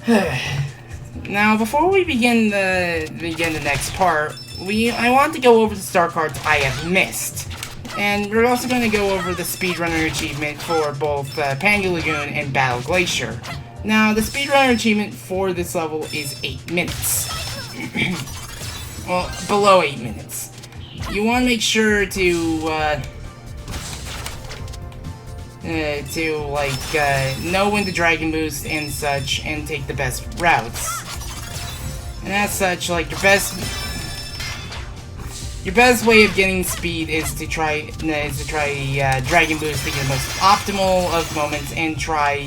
Now, before we begin the next part, I want to go over the star cards I have missed. And we're also going to go over the speedrunner achievement for both Pangu Lagoon and Battle Glacier. Now, the speedrunner achievement for this level is 8 minutes. Well, below 8 minutes. You want to make sure to know when to Dragon Boost and such, and take the best routes. And as such, like, your best way of getting speed is to try Dragon Boost to get the most optimal of moments, and try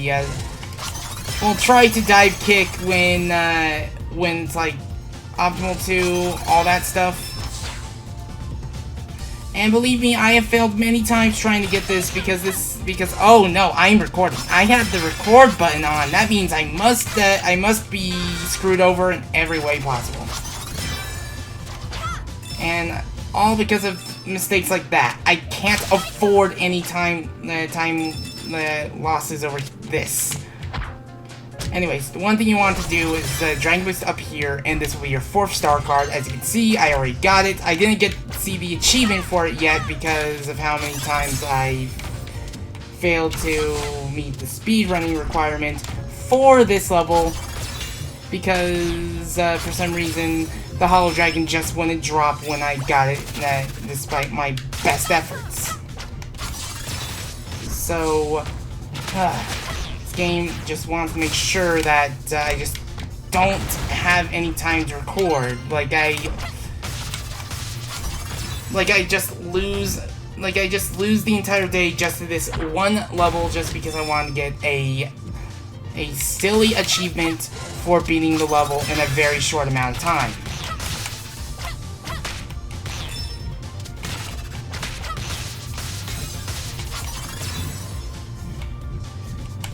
to dive kick when it's like optimal to all that stuff. And believe me, I have failed many times trying to get this because oh no, I'm recording. I have the record button on. That means I must be screwed over in every way possible. And all because of mistakes like that. I can't afford any time losses over this. Anyways, the one thing you want to do is Dragon Boost up here, and this will be your 4th star card. As you can see, I already got it. I didn't get to see the achievement for it yet because of how many times I failed to meet the speedrunning requirement for this level, because for some reason the Hollow Dragon just wouldn't drop when I got it, despite my best efforts. So, this game just wants to make sure that I just don't have any time to record. Like I just lose the entire day just to this one level just because I want to get a silly achievement for beating the level in a very short amount of time.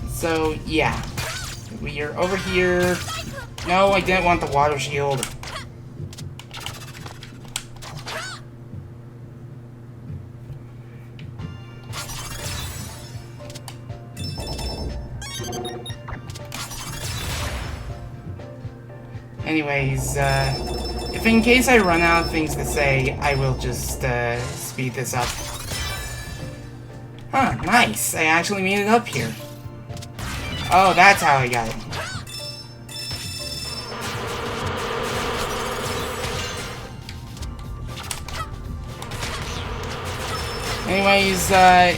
So, yeah. We are over here. No, I didn't want the water shield. Anyways, if in case I run out of things to say, I will just, speed this up. Huh, nice. I actually made it up here. Oh, that's how I got it. Anyways,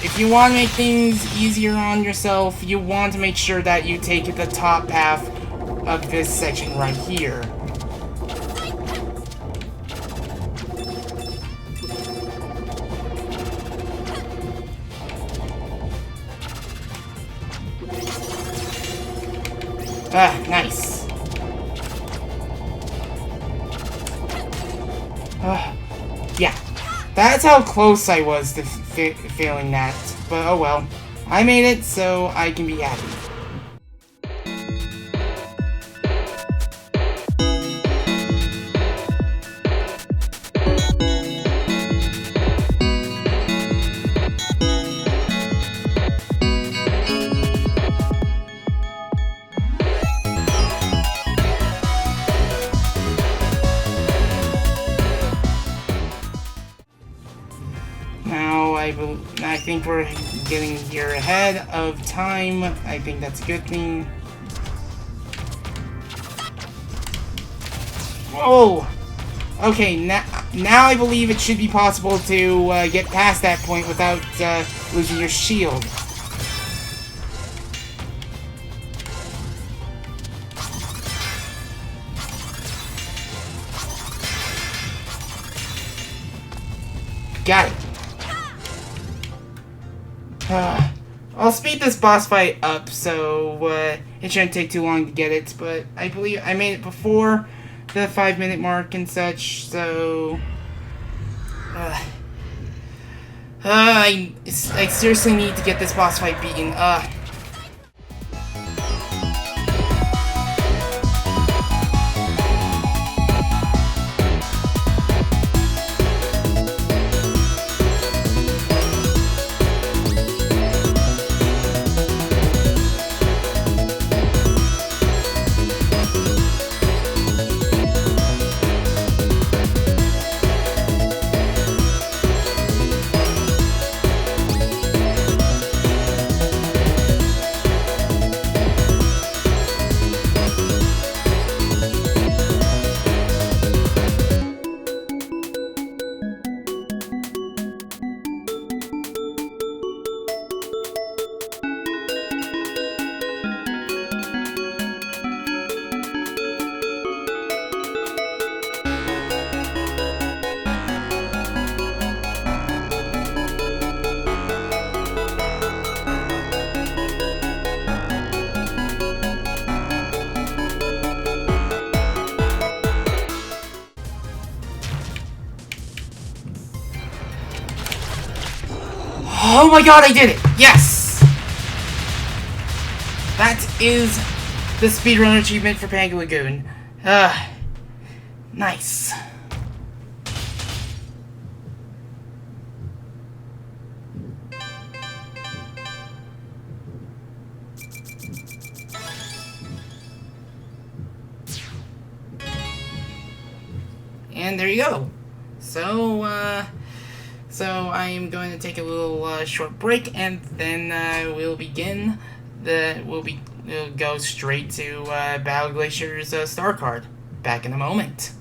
if you want to make things easier on yourself, you want to make sure that you take the top half of this section right here. Ah, nice. Yeah. That's how close I was to failing that. But oh well. I made it, so I can be happy. I think we're getting here ahead of time. I think that's a good thing. Whoa! Okay, now I believe it should be possible to get past that point without losing your shield. Got it. I'll speed this boss fight up, so it shouldn't take too long to get it, but I believe I made it before the 5-minute mark and such, so I seriously need to get this boss fight beaten. Oh my god, I did it! Yes! That is the speedrunner achievement for Pangu Lagoon. Nice. And there you go. So I'm going to take a little short break, and then we'll begin. We'll go straight to Battle Glacier's star card. Back in a moment.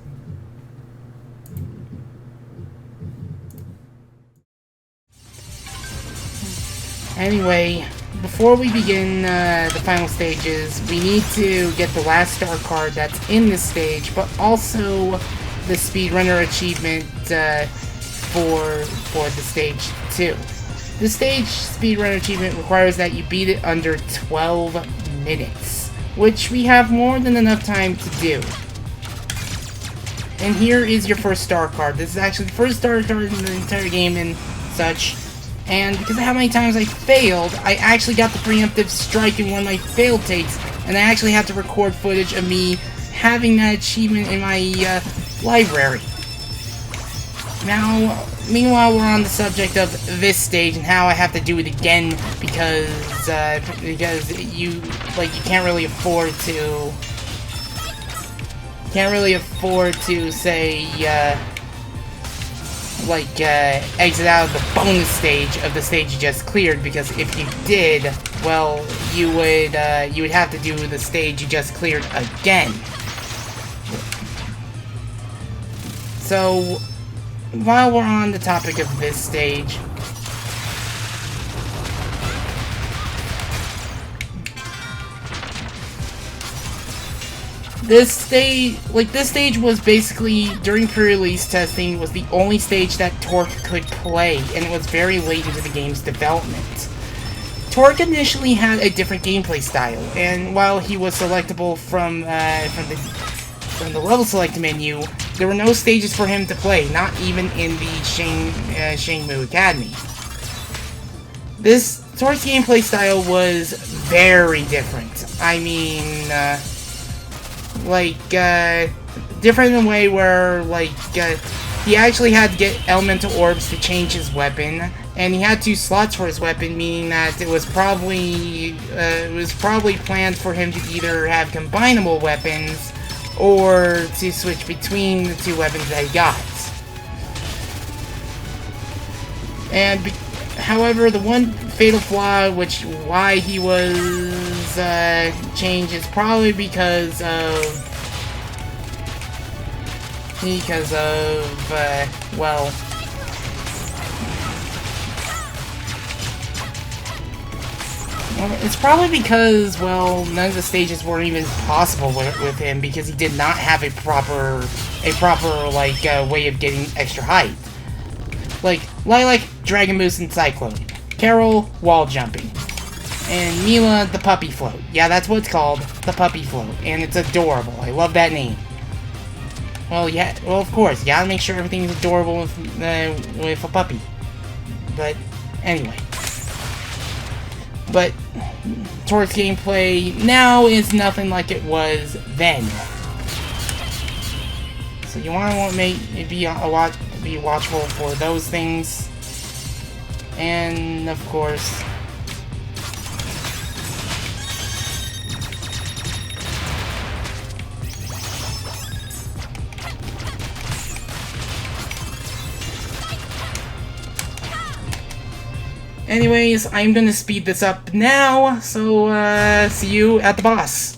Anyway, before we begin the final stages, we need to get the last star card that's in this stage, but also the speedrunner achievement for the stage 2. The stage speedrunner achievement requires that you beat it under 12 minutes, which we have more than enough time to do. And here is your first star card. This is actually the first star card in the entire game and such. And because of how many times I failed, I actually got the preemptive strike in one of my failed takes, and I actually had to record footage of me having that achievement in my library. Now, meanwhile, we're on the subject of this stage and how I have to do it again because you can't really afford to say exit out of the bonus stage of the stage you just cleared, because if you did, well, you would have to do the stage you just cleared again. So, while we're on the topic of this stage, this stage was basically, during pre-release testing, was the only stage that Torque could play, and it was very late into the game's development. Torque initially had a different gameplay style, and while he was selectable from the level select menu, there were no stages for him to play, not even in the Shenmue Academy. Torque's gameplay style was very different. I mean, different in a way where, he actually had to get elemental orbs to change his weapon, and he had 2 slots for his weapon, meaning that it was probably planned for him to either have combinable weapons or to switch between the 2 weapons that he got. And however, the one fatal flaw, why he was changed, is probably because of well, it's probably because, well, none of the stages were even possible with him, because he did not have a proper way of getting extra height. Like Dragon Moose and Cyclone. Carol, wall jumping. And Mila, the puppy float. Yeah, that's what it's called, the puppy float. And it's adorable. I love that name. Well, yeah, well, of course, you gotta make sure everything is adorable with a puppy. But, anyway. But Torque's gameplay now is nothing like it was then. So you want to be watchful for those things, and of course, anyways, I'm gonna speed this up now, so see you at the boss.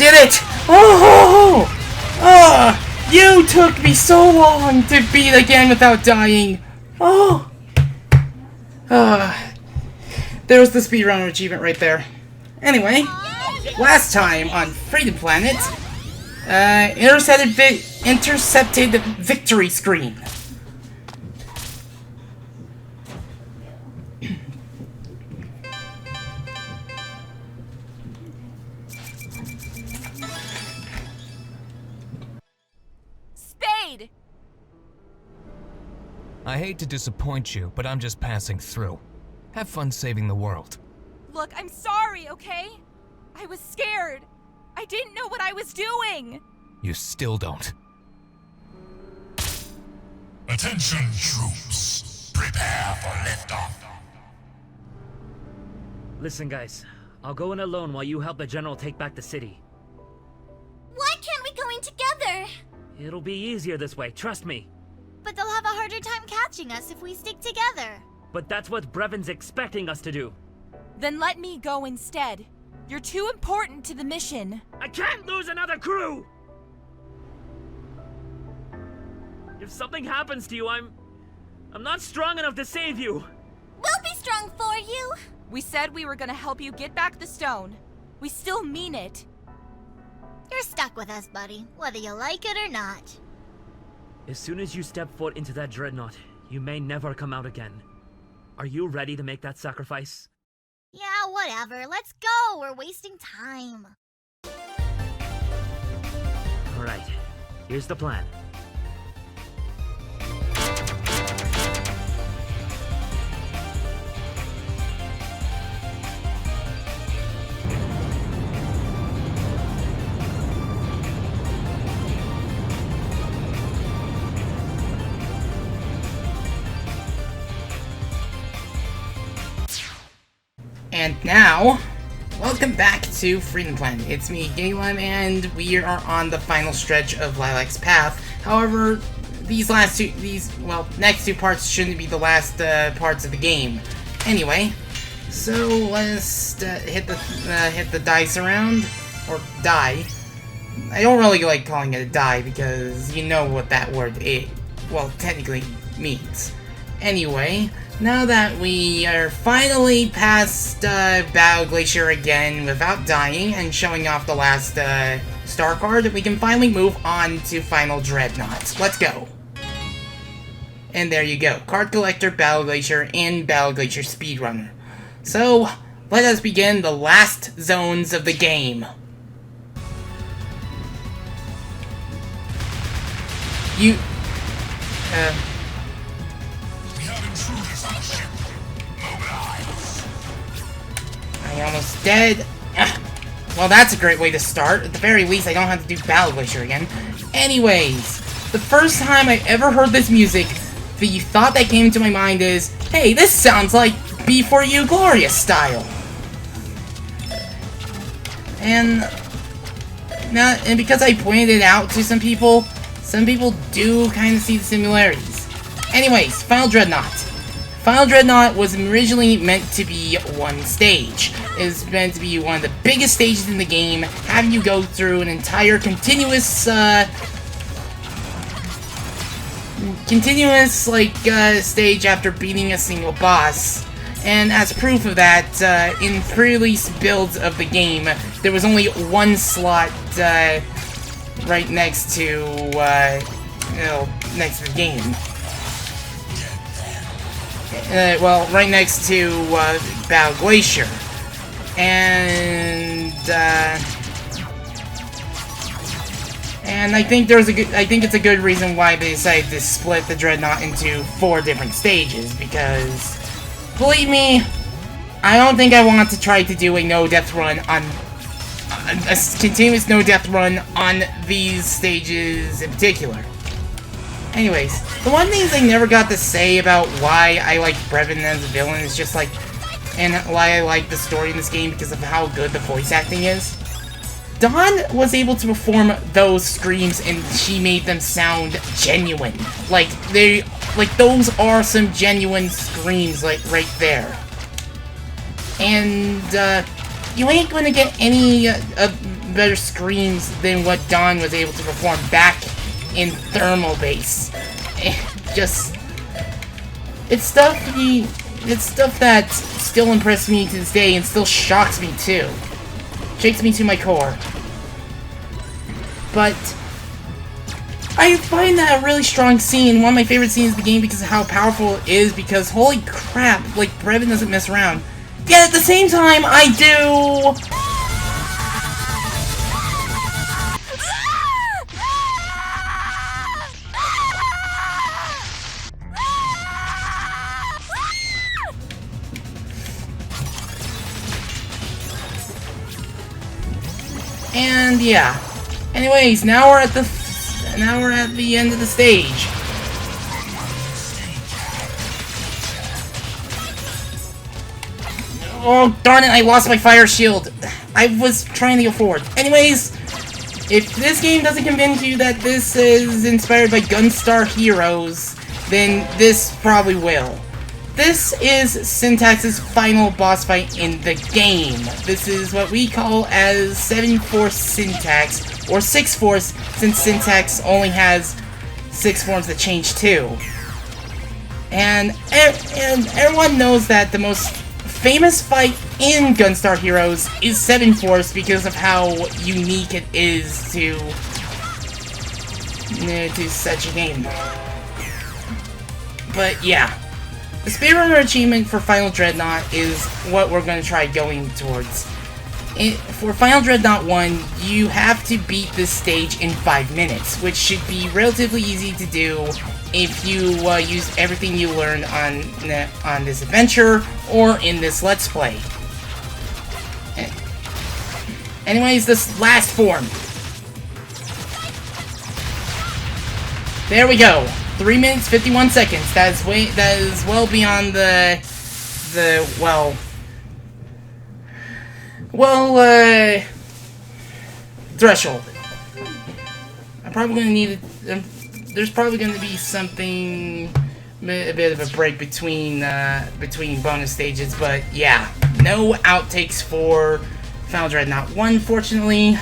did it! Oh! You took me so long to beat again without dying. Oh! There's the speedrunner achievement right there. Anyway, last time on Freedom Planet, intercepted victory screen. Spade! I hate to disappoint you, but I'm just passing through. Have fun saving the world. Look, I'm sorry, okay? I was scared. I didn't know what I was doing. You still don't. Attention, troops. Prepare for liftoff. Listen, guys. I'll go in alone while you help the general take back the city. Why can't we go in together? It'll be easier this way, trust me. But they'll have a harder time catching us if we stick together. But that's what Brevon's expecting us to do. Then let me go instead. You're too important to the mission. I can't lose another crew! If something happens to you, I'm not strong enough to save you. We'll be strong for you. We said we were gonna help you get back the stone. We still mean it. You're stuck with us, buddy, whether you like it or not. As soon as you step foot into that Dreadnought, you may never come out again. Are you ready to make that sacrifice? Yeah, whatever. Let's go. We're wasting time. Alright, here's the plan. And now, welcome back to Freedom Planet. It's me, Galen, and we are on the final stretch of Lilac's Path. However, next two parts shouldn't be the last parts of the game. Anyway, so let's hit the dice around, or die. I don't really like calling it a die because you know what that word technically means. Anyway, now that we are finally past Battle Glacier again without dying and showing off the last star card, we can finally move on to Final Dreadnought. Let's go! And there you go. Card Collector, Battle Glacier, and Battle Glacier Speedrunner. So, let us begin the last zones of the game. I'm almost dead. Well, that's a great way to start. At the very least, I don't have to do Battle Glacier again. Anyways, the first time I ever heard this music, the thought that came into my mind is, hey, this sounds like B4U Gloria style. And because I pointed it out to some people do kind of see the similarities. Anyways, Final Dreadnought. Final Dreadnought was originally meant to be one stage. It was meant to be one of the biggest stages in the game, having you go through an entire continuous stage after beating a single boss. And as proof of that, in pre-release builds of the game, there was only one slot right next to the game. Right next to Battle Glacier, and I think it's a good reason why they decided to split the Dreadnought into 4 different stages, because believe me, I don't think I want to try to do a no-death run on a continuous no-death run on these stages in particular. Anyways, the one thing I never got to say about why I like Brevon as a villain is just and why I like the story in this game because of how good the voice acting is. Dawn was able to perform those screams and she made them sound genuine. Those are some genuine screams, right there. And, you ain't gonna get any better screams than what Dawn was able to perform back in Thermal Base. It's stuff that still impresses me to this day and still shocks me too. Shakes me to my core. But I find that a really strong scene, one of my favorite scenes of the game because of how powerful it is, because holy crap, like, Brevin doesn't mess around. Yet at the same time, I do! And yeah. Anyways, now we're at the end of the stage. Oh darn it! I lost my fire shield. I was trying to go forward. Anyways, if this game doesn't convince you that this is inspired by Gunstar Heroes, then this probably will. This is Syntax's final boss fight in the game. This is what we call as 7-Force Syntax, or 6-Force, since Syntax only has 6 forms that change too. And everyone knows that the most famous fight in Gunstar Heroes is 7-Force because of how unique it is to such a game. But yeah. The speedrunner achievement for Final Dreadnought is what we're going to try going towards. For Final Dreadnought 1, you have to beat this stage in 5 minutes, which should be relatively easy to do if you use everything you learned on this adventure or in this Let's Play. Anyways, this last form. There we go. 3 minutes 51 seconds. That is well beyond the threshold. I'm probably gonna need it. There's probably gonna be something, a bit of a break between bonus stages, but yeah, no outtakes for Final Dreadnought 1, fortunately.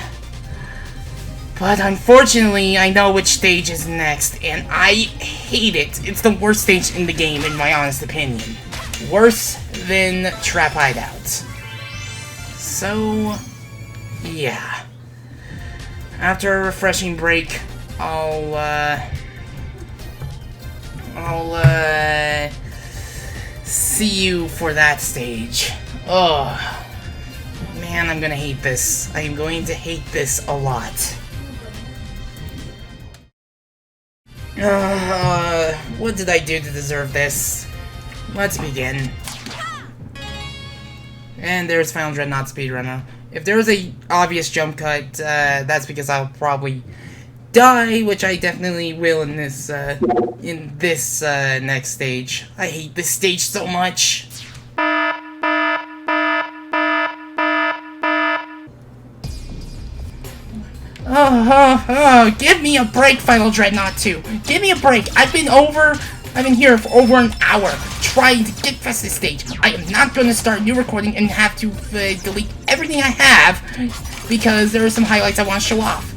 But unfortunately, I know which stage is next, and I hate it. It's the worst stage in the game, in my honest opinion. Worse than Trap Hideout. So, yeah. After a refreshing break, I'll see you for that stage. Oh, man, I'm gonna hate this. I am going to hate this a lot. What did I do to deserve this? Let's begin. And there's Final Dreadnought Speedrunner. If there was a obvious jump cut, that's because I'll probably die, which I definitely will in this next stage. I hate this stage so much. Give me a break, Final Dreadnought 2. Give me a break. I've been here for over an hour trying to get past this stage. I am not going to start a new recording and have to delete everything I have because there are some highlights I want to show off.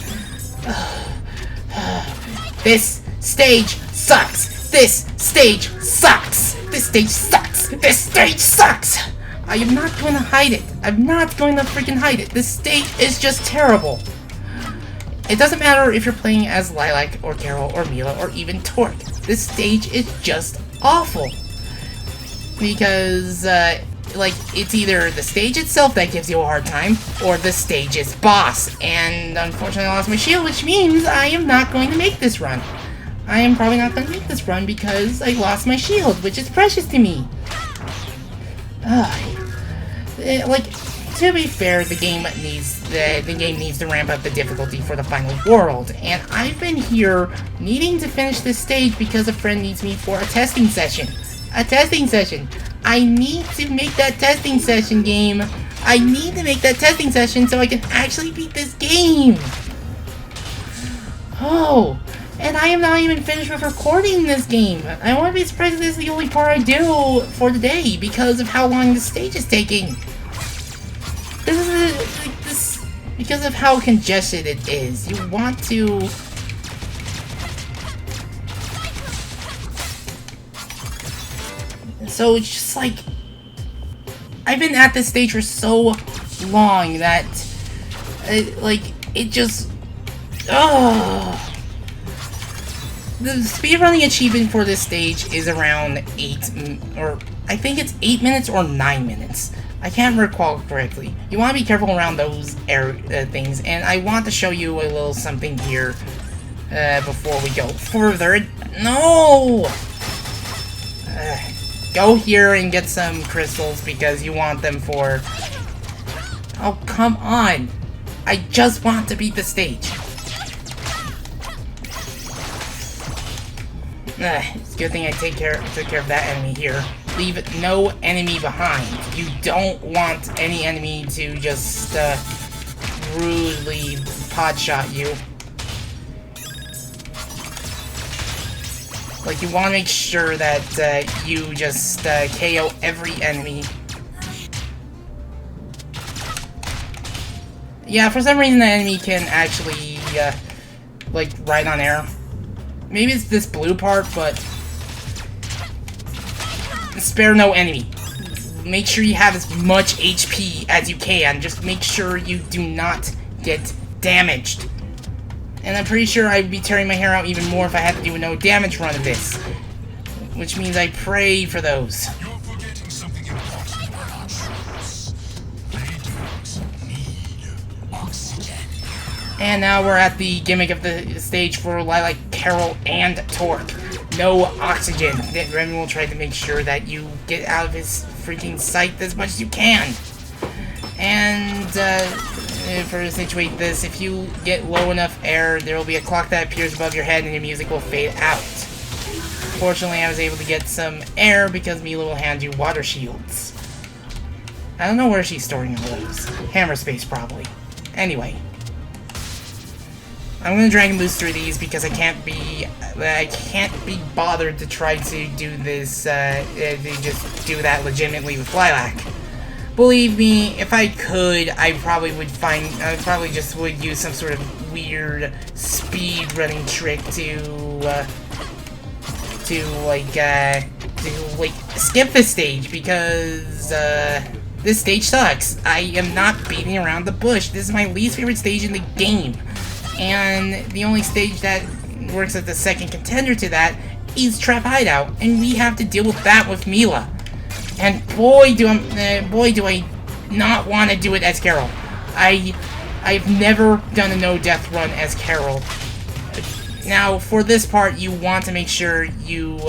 This stage sucks. This stage sucks. This stage sucks. This stage sucks. I am not going to hide it. I'm not going to freaking hide it. This stage is just terrible. It doesn't matter if you're playing as Lilac, or Carol, or Mila, or even Torque. This stage is just awful. Because, it's either the stage itself that gives you a hard time, or the stage's boss. And unfortunately I lost my shield, which means I am not going to make this run. I am probably not going to make this run because I lost my shield, which is precious to me. To be fair, the game needs to ramp up the difficulty for the final world, and I've been here needing to finish this stage because a friend needs me for a testing session. A testing session! I need to make that testing session, game! I need to make that testing session so I can actually beat this game! Oh, and I am not even finished with recording this game! I won't be surprised if this is the only part I do for the day because of how long the stage is taking. because of how congested it is. You want to... So it's just like... I've been at this stage for so long that... it just... Ugh. The speedrunning achievement for this stage is around I think it's 8 minutes or 9 minutes. I can't recall correctly. You want to be careful around those things, and I want to show you a little something here before we go further. No! Go here and get some crystals because you want them for... Oh, come on! I just want to beat the stage. It's a good thing I took care of that enemy here. Leave no enemy behind. You don't want any enemy to just rudely pot-shot you. Like, you want to make sure that you just KO every enemy. Yeah, for some reason the enemy can actually, like, ride on air. Maybe it's this blue part, but... Spare no enemy. Make sure you have as much HP as you can. Just make sure you do not get damaged. And I'm pretty sure I'd be tearing my hair out even more if I had to do a no damage run of this. Which means I pray for those. You're forgetting something important about our troops. They don't need oxygen. And now we're at the gimmick of the stage for Lilac, Carol, and Torque. No oxygen. Remy will try to make sure that you get out of his freaking sight as much as you can. And for to situate this, if you get low enough air, there will be a clock that appears above your head and your music will fade out. Fortunately, I was able to get some air because Mila will hand you water shields. I don't know where she's storing all those. Hammer space, probably. Anyway. I'm gonna Dragon Boost through these because I can't be bothered to try to do this, to just do that legitimately with Lilac. Believe me, if I could, I probably just would use some sort of weird speed running trick to skip this stage because, this stage sucks. I am not beating around the bush. This is my least favorite stage in the game. And the only stage that works as the second contender to that is Trap Hideout, and we have to deal with that with Mila. And boy do I not want to do it as Carol. I've never done a no-death run as Carol. Now, for this part, you want to make sure you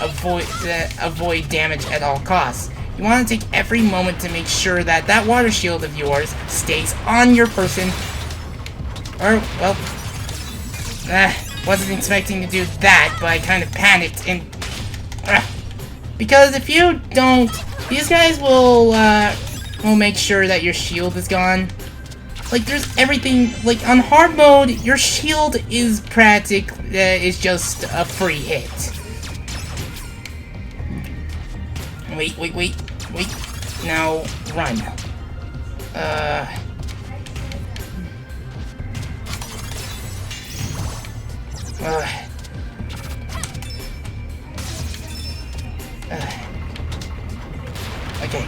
avoid damage at all costs. You want to take every moment to make sure that that water shield of yours stays on your person. Or, well, wasn't expecting to do that, but I kind of panicked and... because if you don't, these guys will make sure that your shield is gone. Like, there's everything, like, on hard mode, your shield is is just a free hit. Wait. Now, run. Okay.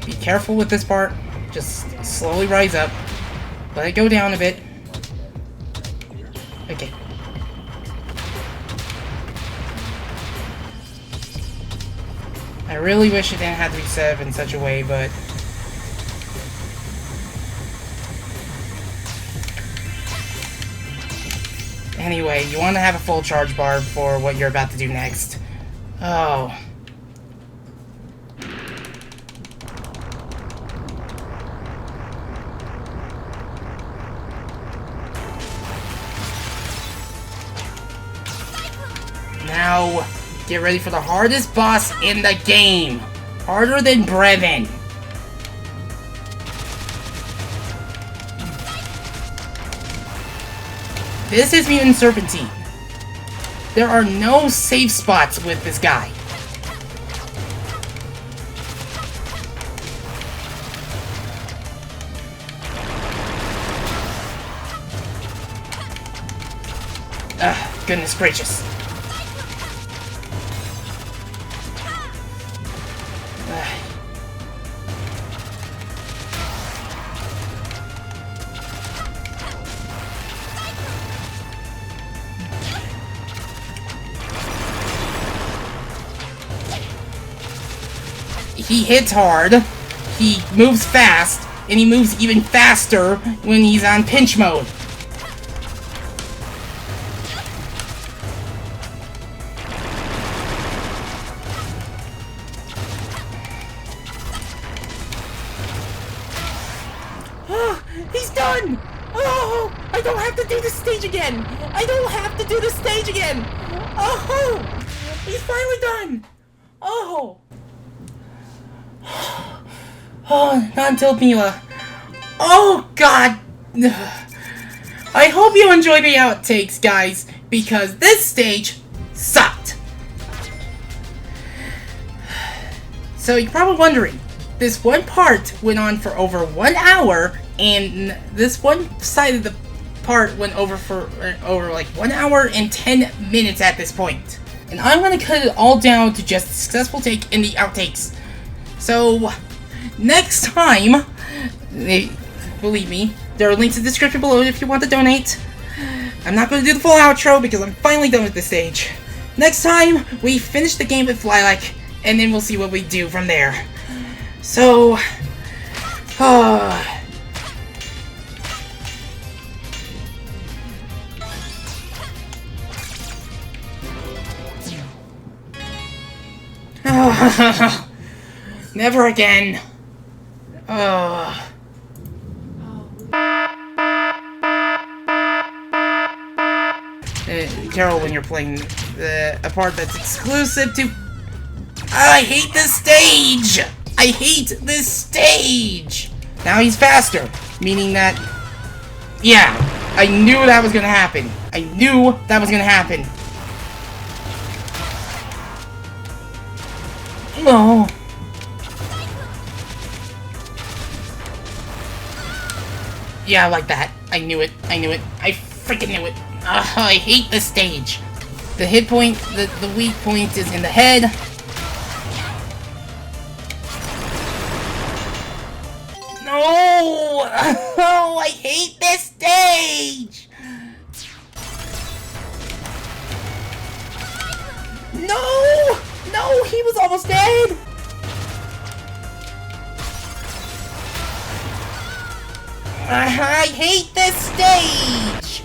Be careful with this part. Just slowly rise up. Let it go down a bit. Okay. I really wish it didn't have to be set up in such a way, but... Anyway, you want to have a full charge bar for what you're about to do next. Oh. Now, get ready for the hardest boss in the game. Harder than Brevin. This is Mutant Serpentine. There are no safe spots with this guy. Goodness gracious. He hits hard, he moves fast, and he moves even faster when he's on pinch mode. He's done! Oh, I don't have to do this stage again! I don't have to do this stage again! Oh, he's finally done! Oh! Oh, not until Mila. Oh, God! I hope you enjoyed the outtakes, guys, because this stage sucked! So you're probably wondering, this one part went on for over 1 hour, and this one side of the part went over for like 1 hour and 10 minutes at this point. And I'm gonna cut it all down to just a successful take in the outtakes. So, next time, believe me, there are links in the description below if you want to donate. I'm not going to do the full outro because I'm finally done with this stage. Next time, we finish the game with Lilac, and then we'll see what we do from there. So, never again. Carol, when you're playing a part that's exclusive to... I hate this stage! I hate this stage! Now he's faster, meaning that... Yeah, I knew that was gonna happen. I knew that was gonna happen. No. Yeah, like that. I knew it. I knew it. I freaking knew it. I hate this stage. The hit point, the weak point is in the head. No! Oh, I hate this stage! No! No, he was almost dead! I hate this stage!